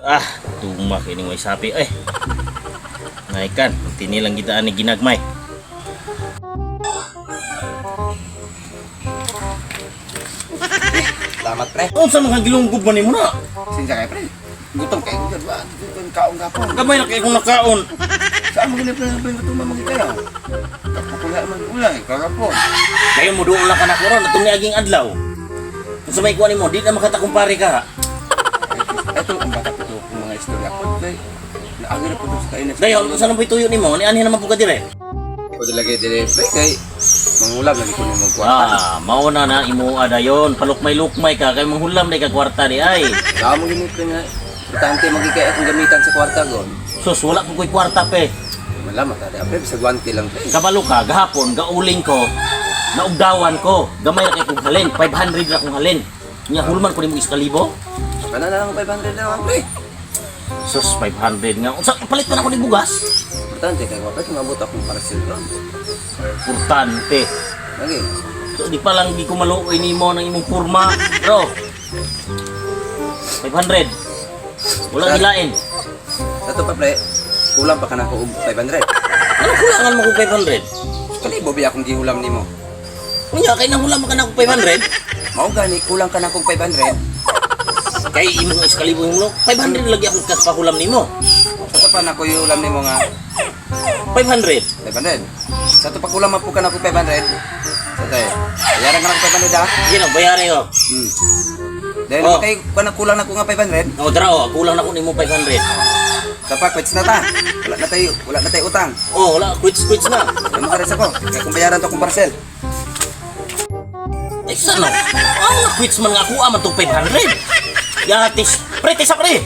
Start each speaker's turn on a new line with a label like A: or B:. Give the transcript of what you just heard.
A: Ah, tumak ini may sapi eh. Naikan, tinilang kita ani ginagmay.
B: Salamat pre.
A: Unsa man kang gilunggog man nimo na?
B: Sinja kay pre. Gutom kay ko ba? Gutom kaong gapon.
A: Gamay na kay kung nakaon.
B: Saan mo ginip na pre gutom mo kayo? Kapula man ulang kagapon.
A: Kayo mo doon lang ka na kuron atong niaging adlaw. Unsa may kuan nimo, di na makatakumpare ka.
B: Ito ang bata ko kung mga istorya ko pre. Naagir po sa kainis.
A: Dayon, unsa nang tuyo nimo? Ni anhin naman po ka dire.
B: Ko dilagay dire pre kay mangulam lagi ko nimo kwarta.
A: Ah, mao na imo adayon, palukmay-lukmay ka kay manghulam day ka kwarta di ay.
B: Saan mo ginip pre nga importante magigay akong gamitan sa kwarta gon.
A: Sus, wala ko koy kwarta pe.
B: Malamat ada pre sa guwanti lang pre.
A: Kabalo ka, gahapon, gauling ko, naugdawan ko, gamay na kay kong halin, 500 na kong halin. Nya hulman ko nimo iskalibo.
B: Kana na lang 500 na pre.
A: Sus, 500 nga. Unsa palit pa na ko ni bugas?
B: Importante kay wala mabot akong parcel ron.
A: Importante.
B: Lagi.
A: So, di pa lang di ko maluoy nimo ng imong porma, bro. 500. Wala gilain.
B: Sa to pa pre, kulang pa kana ko og 500.
A: Ano kulangan mo kung 500?
B: Kalibo biya akong gihulam nimo.
A: Unya kay nanghulam ka na kung 500?
B: Mao gani kulang ka na kong 500.
A: Kay imong iskalibo mo 500 lagi akong kapahulam nimo.
B: Sa to pa na ko yulam nimo nga
A: 500.
B: 500. Sa to pa kulang man po ka na kong 500. Sa to. Bayaran ka na kong 500 ah.
A: Gino bayari ho.
B: Dahil
A: Oh.
B: kay kulang na ko nga 500.
A: O dra o, kulang na ko nimo 500.
B: Sa pa quits na ta. Wala na tayo utang.
A: Oh, wala quits na.
B: Ano ka rin sa ko? Kaya kung bayaran to kong parcel.
A: Ay sano? Ang quits man nga ako aman tong 500. Yatis, pre, tisa pre.